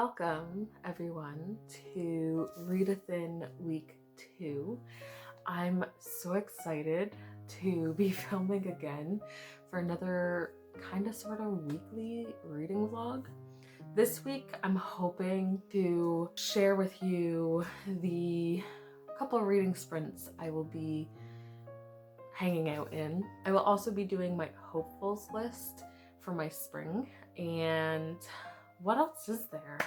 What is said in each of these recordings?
Welcome everyone to Readathin week 2. I'm so excited to be filming again for another kind of sort of weekly reading vlog. This week I'm hoping to share with you the couple of reading sprints I will be hanging out in. I will also be doing my hopefuls list for my spring, and what else is there?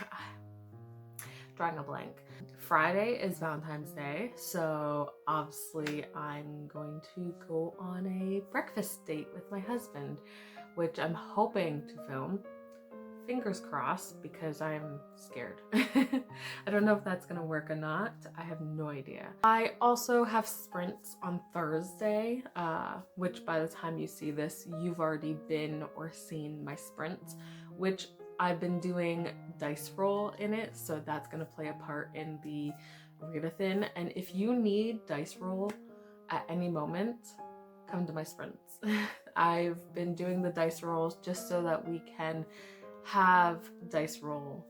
Drawing a blank. Friday is Valentine's Day, so obviously I'm going to go on a breakfast date with my husband, which I'm hoping to film. Fingers crossed, because I'm scared. I don't know if that's gonna work or not. I have no idea. I also have sprints on Thursday, which by the time you see this, you've already been or seen my sprints, which I've been doing dice roll in it, so that's gonna play a part in the Readathin. And if you need dice roll at any moment, come to my sprints. I've been doing the dice rolls just so that we can have dice roll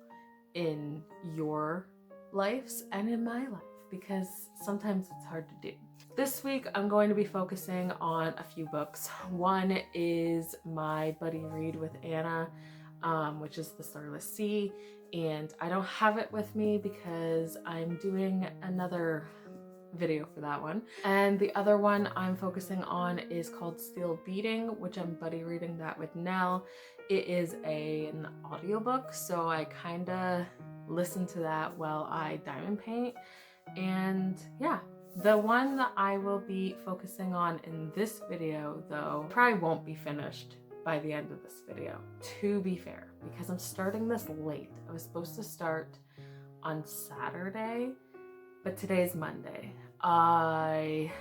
in your lives and in my life, because sometimes it's hard to do. This week I'm going to be focusing on a few books. One is my buddy read with Anna, which is The Starless Sea, and I don't have it with me because I'm doing another video for that one. And the other one I'm focusing on is called Steel Beating, which I'm buddy reading that with Nell. It is an audiobook, so I kind of listen to that while I diamond paint. And yeah, the one that I will be focusing on in this video, though, probably won't be finished by the end of this video, to be fair, because I'm starting this late. I was supposed to start on Saturday, but today's Monday. I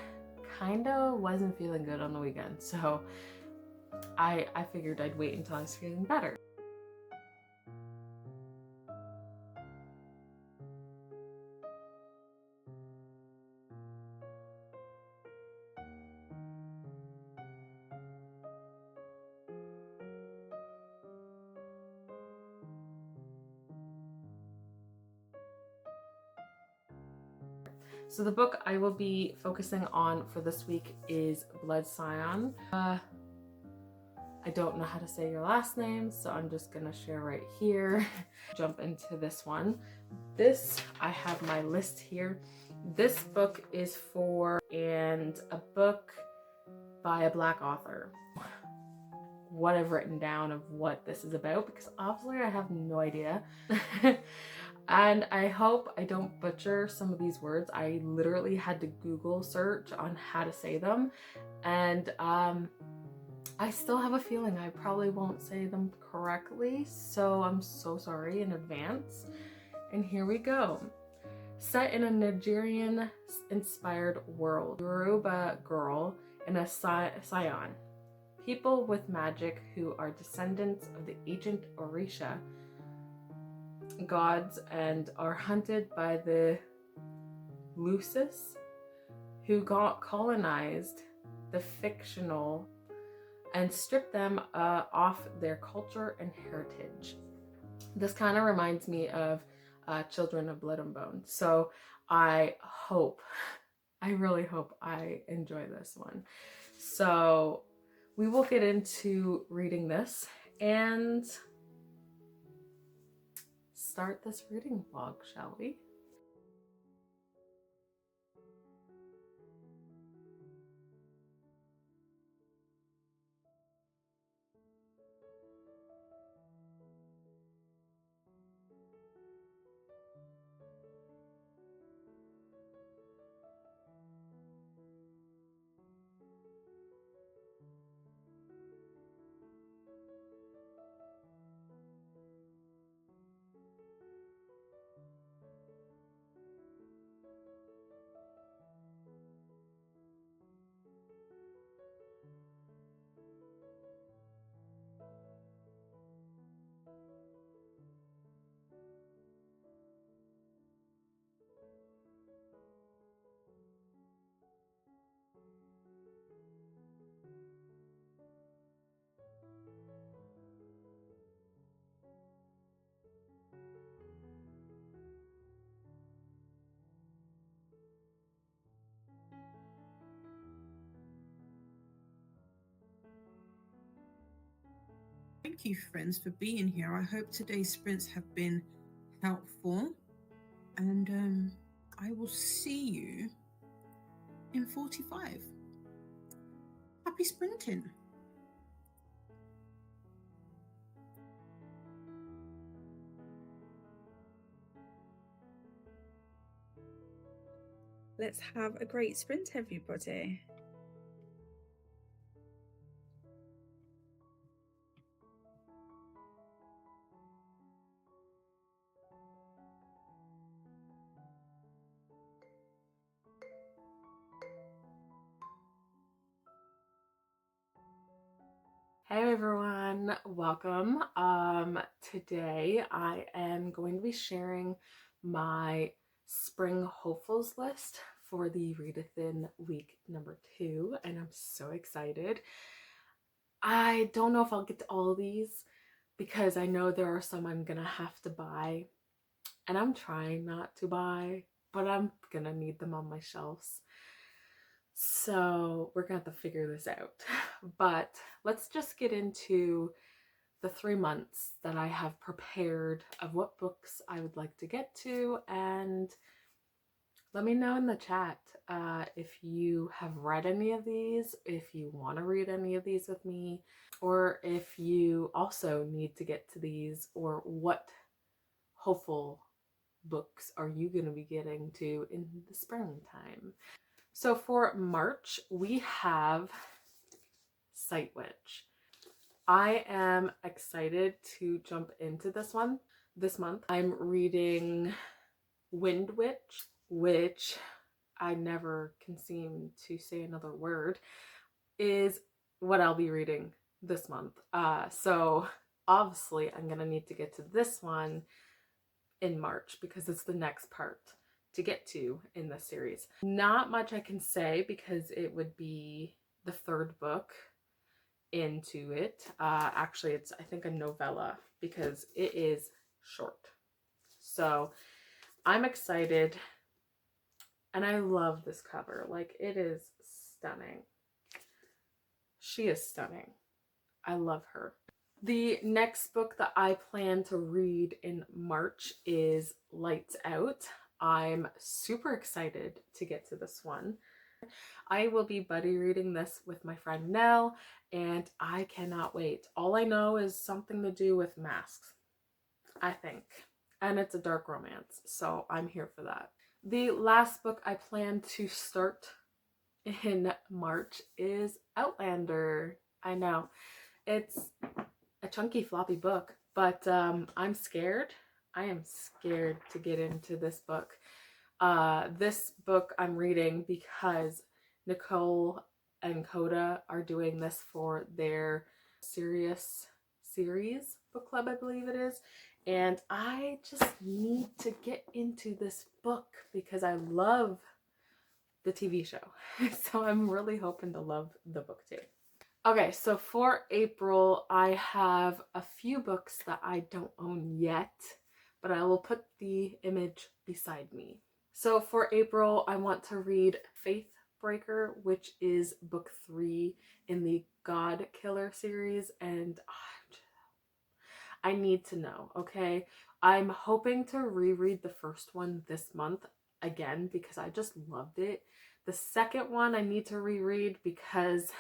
kind of wasn't feeling good on the weekend, so I figured I'd wait until I was feeling better. So the book I will be focusing on for this week is Blood Scion. I don't know how to say your last name, so I'm just gonna share right here. Jump into this one. This, I have my list here. This book is for, and a book by a Black author. What I've written down of what this is about, because obviously I have no idea. And I hope I don't butcher some of these words. I literally had to Google search on how to say them, and I still have a feeling I probably won't say them correctly, so I'm so sorry in advance. And here we go. Set in a Nigerian-inspired world, Yoruba girl in a Scion. People with magic who are descendants of the ancient Orisha gods and are hunted by the Lucis, who colonized the fictional and stripped them off their culture and heritage. This kind of reminds me of Children of Blood and Bone. So I really hope I enjoy this one. So we will get into reading this and start this reading vlog, shall we? thank you, friends, for being here. I hope today's sprints have been helpful, and I will see you in 45. Happy sprinting. Let's have a great sprint, everybody. Hey everyone, welcome. Today I am going to be sharing my spring hopefuls list for the Readathin week number 2, and I'm so excited. I don't know if I'll get to all of these because I know there are some I'm gonna have to buy, and I'm trying not to buy, but I'm gonna need them on my shelves. So we're gonna have to figure this out. But let's just get into the 3 months that I have prepared of what books I would like to get to, and let me know in the chat if you have read any of these, if you want to read any of these with me, or if you also need to get to these, or what hopeful books are you going to be getting to in the springtime. So for March, we have Sight Witch. I am excited to jump into this one this month. I'm reading Wind Witch, which I never can seem to say another word, is what I'll be reading this month. So obviously I'm gonna need to get to this one in March because it's the next part to get to in this series. Not much I can say because it would be the 3rd book into it. Actually, it's I think a novella because it is short. So I'm excited, and I love this cover. Like, it is stunning. She is stunning. I love her. The next book that I plan to read in March is Lights Out. I'm super excited to get to this one. I will be buddy reading this with my friend Nell, and I cannot wait. All I know is something to do with masks, I think. And it's a dark romance, so I'm here for that. The last book I plan to start in March is Outlander. I know, it's a chunky floppy book, but I'm scared. I am scared to get into this book. This book I'm reading because Nicole and Coda are doing this for their serious series book club, I believe it is. And I just need to get into this book because I love the TV show. So I'm really hoping to love the book too. Okay, so for April, I have a few books that I don't own yet, but I will put the image beside me. So for April, I want to read Faith Breaker, which is book 3 in the God Killer series, and I need to know, okay? I'm hoping to reread the first one this month again because I just loved it. The second one I need to reread because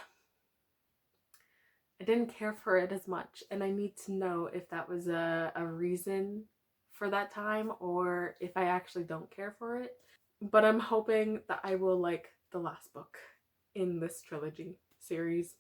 I didn't care for it as much, and I need to know if that was a reason for that time or if I actually don't care for it. But I'm hoping that I will like the last book in this trilogy series,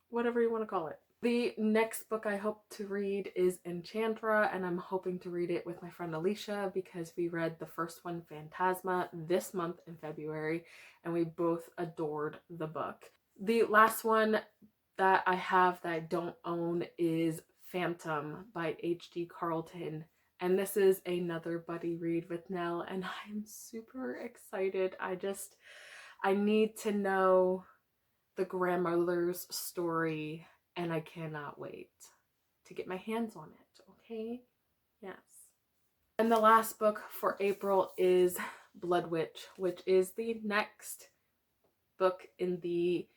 whatever you want to call it. The next book I hope to read is Enchantra, and I'm hoping to read it with my friend Alicia because we read the first one, Phantasma, this month in February, and we both adored the book. The last one that I have that I don't own is Phantom by H.D. Carlton. And this is another buddy read with Nell, and I'm super excited. I need to know the grandmother's story, and I cannot wait to get my hands on it, okay? Yes. And the last book for April is Blood Witch, which is the next book in the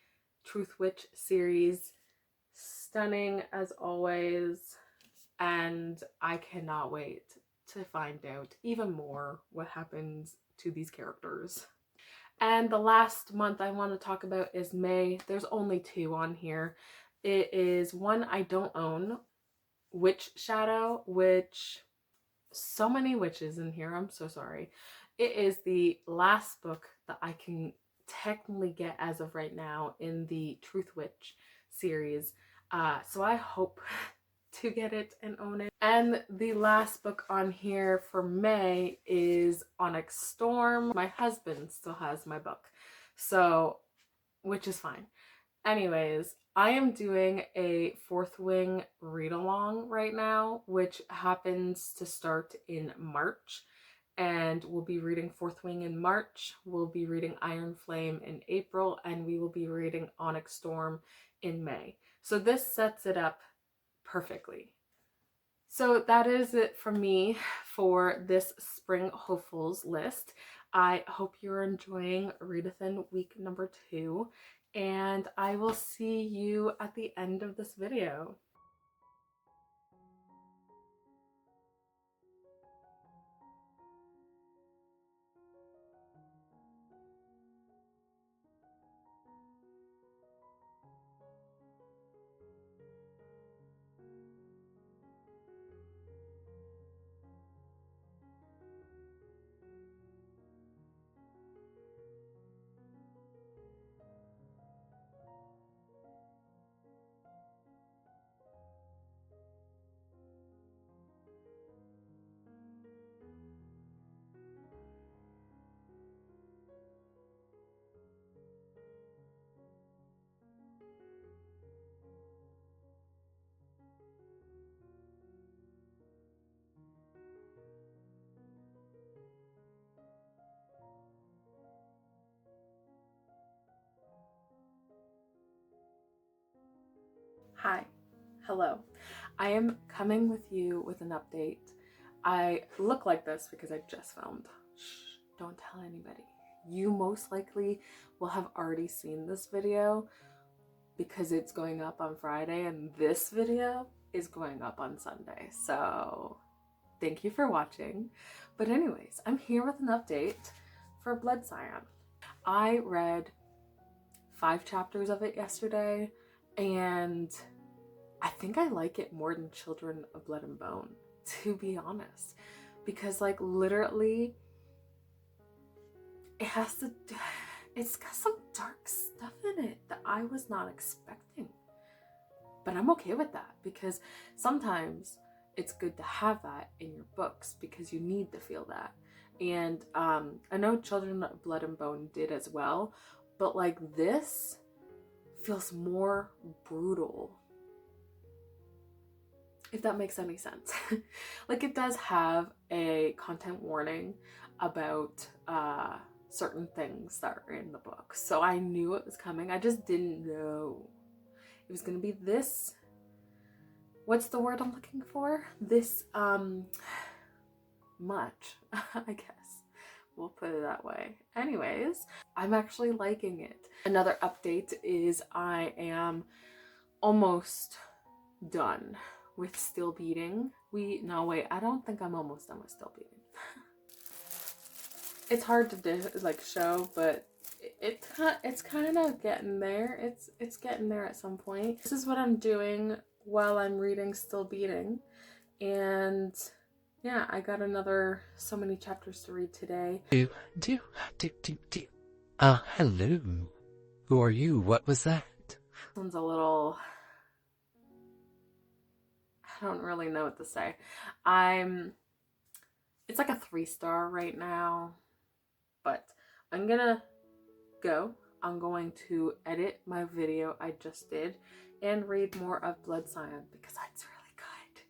Truth Witch series. stunning as always, and I cannot wait to find out even more what happens to these characters. And the last month I want to talk about is May. There's only 2 on here. It is one I don't own, Witch Shadow, which so many witches in here, I'm so sorry. It is the last book that I can technically get as of right now in the Truth Witch series. So I hope to get it and own it. And the last book on here for May is Onyx Storm. My husband still has my book, so, which is fine. Anyways, I am doing a Fourth Wing read along right now, which happens to start in March. And we'll be reading Fourth Wing in March. We'll be reading Iron Flame in April, and we will be reading Onyx Storm in May. So this sets it up perfectly. So that is it from me for this Spring Hopefuls list. I hope you're enjoying Readathin week number 2, and I will see you at the end of this video. Hi, hello. I am coming with you with an update. I look like this because I just filmed. Shh, don't tell anybody. You most likely will have already seen this video because it's going up on Friday, and this video is going up on Sunday. So thank you for watching. But anyways, I'm here with an update for Blood Scion. I read 5 chapters of it yesterday, and I think I like it more than Children of Blood and Bone, to be honest, because like literally it's got some dark stuff in it that I was not expecting, but I'm okay with that because sometimes it's good to have that in your books because you need to feel that. And I know Children of Blood and Bone did as well, but like this feels more brutal, if that makes any sense. Like it does have a content warning about certain things that are in the book, so I knew it was coming. I just didn't know it was gonna be this, what's the word I'm looking for, this much. I guess we'll put it that way. Anyways, I'm actually liking it. Another update is I am almost done with Still Beating. No wait, I don't think I'm almost done with Still Beating. It's hard to like show, but it's kind of getting there. It's getting there at some point. This is what I'm doing while I'm reading Still Beating, and yeah, I got another so many chapters to read today. Hello. Who are you? What was that? This one's a little, I don't really know what to say. It's like a 3-star right now, but I'm gonna go. I'm going to edit my video I just did and read more of Blood Scion because it's really good.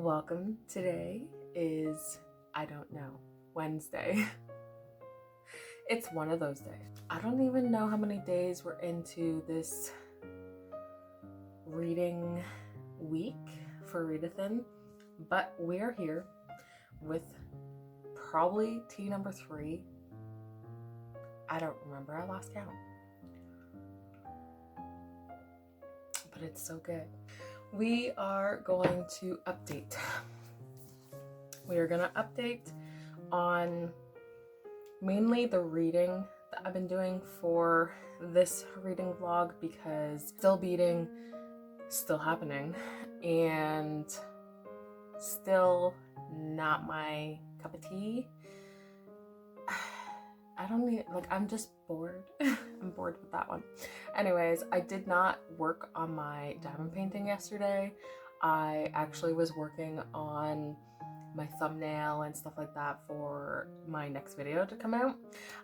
welcome. Today is, I don't know, Wednesday. It's one of those days. I don't even know how many days we're into this reading week for Readathin, but we're here with probably tea number 3. I don't remember, I lost count. But it's so good. We are going to update. We are going to update on mainly the reading that I've been doing for this reading vlog, because still beating, still happening, and still not my cup of tea. I don't need, like, I'm just bored. I'm bored with that one. Anyways, I did not work on my diamond painting yesterday. I actually was working on my thumbnail and stuff like that for my next video to come out.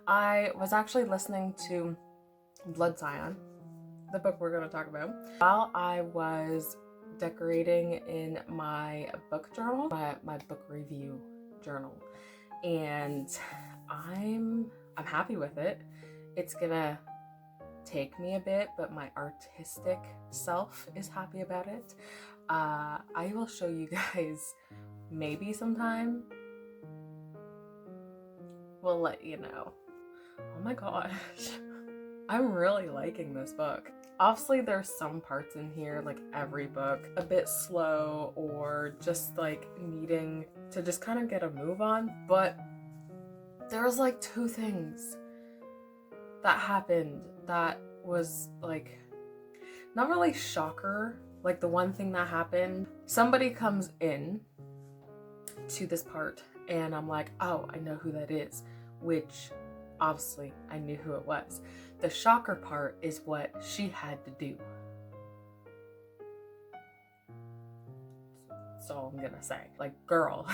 I was actually listening to Scion, the book we're going to talk about, while I was decorating in my book journal, my book review journal, and I'm happy with it. It's gonna take me a bit, but my artistic self is happy about it. I will show you guys maybe sometime. We'll let you know. Oh my gosh. I'm really liking this book. Obviously there's some parts in here, like every book, a bit slow or just like needing to just kind of get a move on, but there was like 2 things that happened that was like not really shocker. Like the one thing that happened, somebody comes in to this part and I'm like, oh, I know who that is, which obviously I knew who it was. The shocker part is what she had to do. That's all I'm gonna say. Like, girl,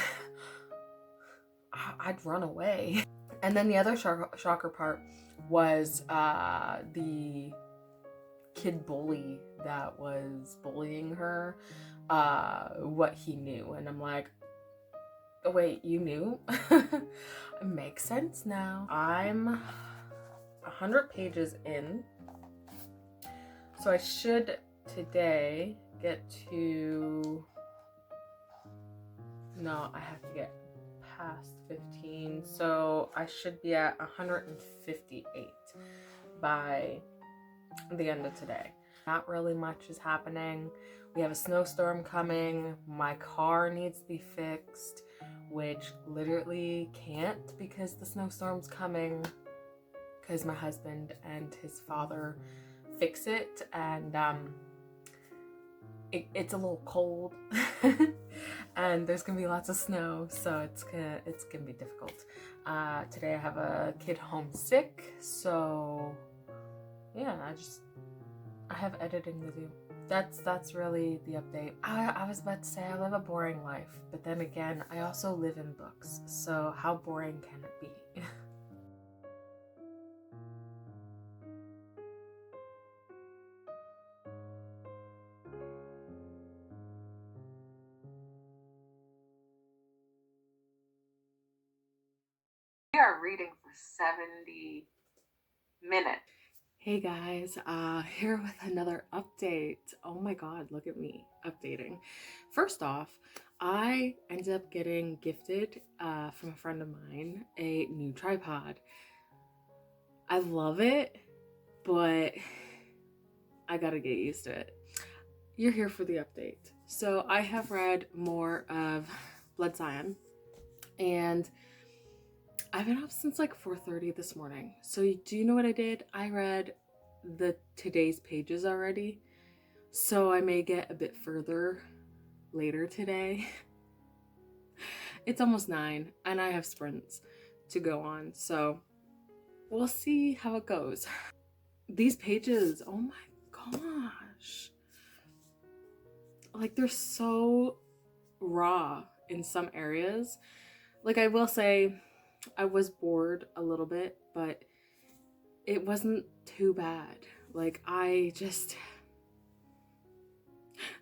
I'd run away. And then the other shocker part was the kid bully that was bullying her, what he knew. And I'm like, oh, wait, you knew? It makes sense now. I'm 100 pages in, so I should today get to, no, I have to get past 15, so I should be at 158 by the end of today. Not really much is happening. We have a snowstorm coming. My car needs to be fixed, which literally can't because the snowstorm's coming, because my husband and his father fix it, and it's a little cold and there's gonna be lots of snow, so it's gonna be difficult. Today I have a kid home sick, so yeah, I have editing to do. That's really the update. I was about to say I live a boring life, but then again, I also live in books, so how boring can it be? We are reading for 70 minutes. Hey guys, here with another update. Oh my god, look at me updating. First off, I ended up getting gifted from a friend of mine a new tripod. I love it, but I gotta get used to it. You're here for the update. So I have read more of Scion, and I've been up since like 4:30 this morning. So do you know what I did? I read today's pages already. So I may get a bit further later today. It's almost 9 and I have sprints to go on. So we'll see how it goes. These pages, oh my gosh. Like, they're so raw in some areas. Like, I will say I was bored a little bit, but it wasn't too bad. Like,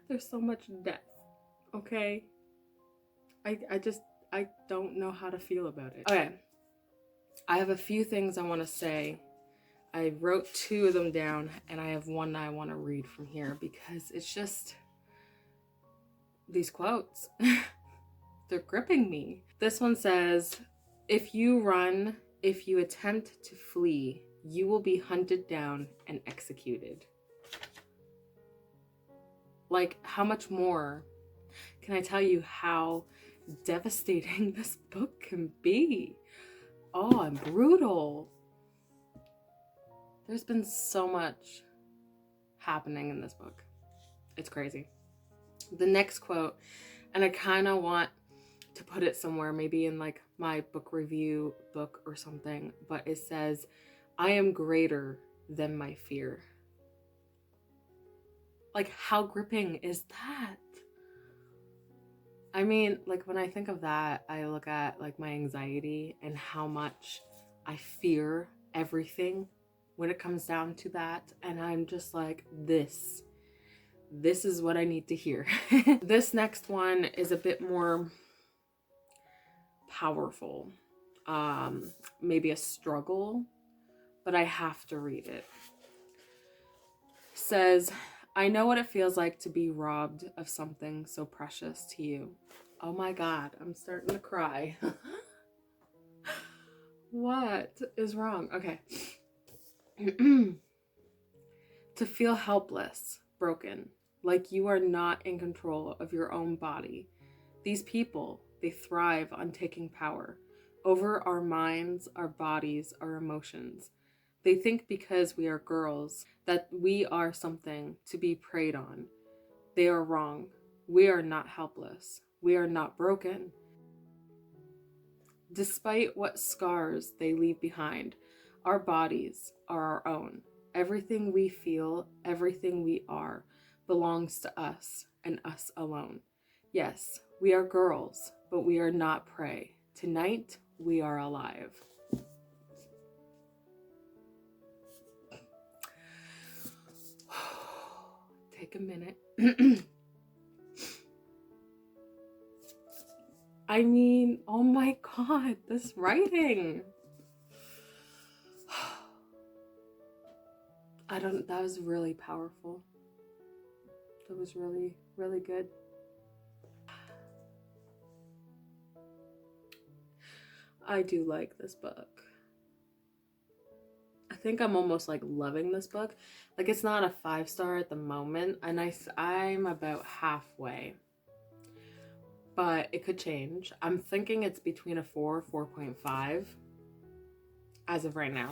there's so much depth, okay? I don't know how to feel about it. Okay. I have a few things I want to say. I wrote 2 of them down, and I have one that I want to read from here because it's just these quotes. They're gripping me. This one says, "If you run, if you attempt to flee, you will be hunted down and executed." Like, how much more can I tell you how devastating this book can be? Oh, and brutal. There's been so much happening in this book. It's crazy. The next quote, and I kind of want to put it somewhere, maybe in like my book review book or something, but it says, "I am greater than my fear." Like, how gripping is that? I mean, like, when I think of that, I look at like my anxiety and how much I fear everything when it comes down to that. And I'm just like, this is what I need to hear. This next one is a bit more powerful. Maybe a struggle, but I have to read it. Says, "I know what it feels like to be robbed of something so precious to you." Oh my God, I'm starting to cry. What is wrong? Okay. To feel helpless, broken, like you are not in control of your own body. These people, they thrive on taking power over our minds, our bodies, our emotions. They think because we are girls that we are something to be preyed on. They are wrong. We are not helpless. We are not broken. Despite what scars they leave behind, our bodies are our own. Everything we feel, everything we are, belongs to us and us alone. Yes, we are girls, but we are not prey. Tonight, we are alive. Take a minute. I mean, oh my God, this writing. That was really powerful. That was really, really good. I do like this book. I think I'm almost like loving this book. Like, it's not a 5-star at the moment, and I'm about halfway. But it could change. I'm thinking it's between a 4, 4.5 as of right now.